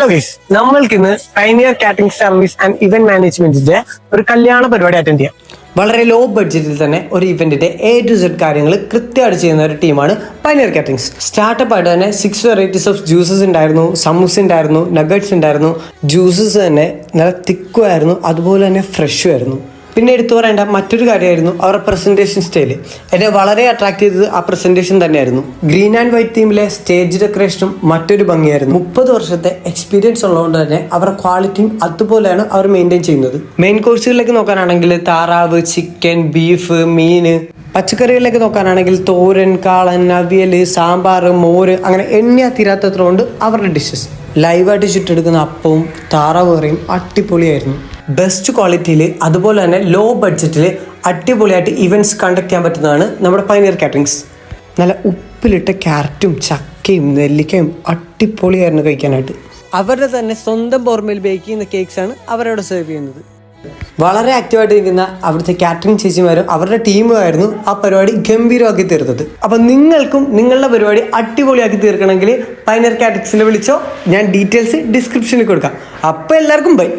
Hello guys, നമ്മൾക്ക് ഇന്ന് pioneer catering service and event മാനേജ്മെന്റിന്റെ ഒരു കല്യാണ പരിപാടി അറ്റൻഡ് ചെയ്യാം. വളരെ ലോ ബഡ്ജറ്റിൽ തന്നെ ഒരു ഇവന്റിന്റെ A to Z കാര്യങ്ങൾ കൃത്യമായിട്ട് ചെയ്യുന്ന ഒരു ടീമാണ് പൈനിയർ കാറ്ററിംഗ്സ്. സ്റ്റാർട്ടപ്പ് ആയിട്ട് തന്നെ 6 വെറൈറ്റീസ് ഓഫ് ജ്യൂസസ് ഉണ്ടായിരുന്നു, സമൂസ ഉണ്ടായിരുന്നു, നഗറ്റ്സ് ഉണ്ടായിരുന്നു. ജ്യൂസസ് തന്നെ നല്ല തിക്കും ആയിരുന്നു, അതുപോലെ തന്നെ ഫ്രഷും ആയിരുന്നു. പിന്നെ എടുത്തു പറയേണ്ട മറ്റൊരു കാര്യമായിരുന്നു അവരുടെ പ്രസന്റേഷൻ സ്റ്റൈല്. എന്നെ വളരെ അട്രാക്ട് ചെയ്തത് ആ പ്രസന്റേഷൻ തന്നെയായിരുന്നു. ഗ്രീൻ ആൻഡ് വൈറ്റ് തീമിലെ സ്റ്റേജ് ഡെക്കറേഷനും മറ്റൊരു ഭംഗിയായിരുന്നു. 30 വർഷത്തെ എക്സ്പീരിയൻസ് ഉള്ളതുകൊണ്ട് തന്നെ അവരുടെ ക്വാളിറ്റിയും അതുപോലെയാണ് അവർ മെയിൻറ്റെയിൻ ചെയ്യുന്നത്. മെയിൻ കോഴ്സുകളിലേക്ക് നോക്കാനാണെങ്കിൽ താറാവ്, ചിക്കൻ, ബീഫ്, മീന്. പച്ചക്കറികളിലേക്ക് നോക്കാനാണെങ്കിൽ തോരൻ, കാളൻ, അവിയൽ, സാമ്പാർ, മോര്, അങ്ങനെ എണ്ണിയാ തീരാത്തത്ര കൊണ്ട് അവരുടെ ഡിഷസ്. ലൈവായിട്ട് ചുറ്റെടുക്കുന്ന അപ്പവും താറാവ് കറിയും അടിപൊളിയായിരുന്നു. ബെസ്റ്റ് ക്വാളിറ്റിയിൽ അതുപോലെ തന്നെ ലോ ബഡ്ജറ്റിൽ അടിപൊളിയായിട്ട് ഇവൻറ്റ്സ് കണ്ടക്ട് ചെയ്യാൻ പറ്റുന്നതാണ് നമ്മുടെ പൈനിയർ കാറ്ററിംഗ്സ്. നല്ല ഉപ്പിലിട്ട ക്യാരറ്റും ചക്കയും നെല്ലിക്കയും അടിപൊളിയായിരുന്നു കഴിക്കാനായിട്ട്. അവരുടെ തന്നെ സ്വന്തം ബോർമയിൽ ബേക്ക് ചെയ്യുന്ന കേക്ക്സാണ് അവരവിടെ സെർവ് ചെയ്യുന്നത്. വളരെ ആക്റ്റീവായിട്ട് നിൽക്കുന്ന അവിടുത്തെ കാറ്ററിംഗ് ചേച്ചിമാരും അവരുടെ ടീമുമായിരുന്നു ആ പരിപാടി ഗംഭീരമാക്കി തീർത്തത്. അപ്പം നിങ്ങൾക്കും നിങ്ങളുടെ പരിപാടി അടിപൊളിയാക്കി തീർക്കണമെങ്കിൽ പൈനിയർ കാറ്ററിംഗ്സിനെ വിളിച്ചോ. ഞാൻ ഡീറ്റെയിൽസ് ഡിസ്ക്രിപ്ഷനിൽ കൊടുക്കാം. അപ്പം എല്ലാവർക്കും ബൈ.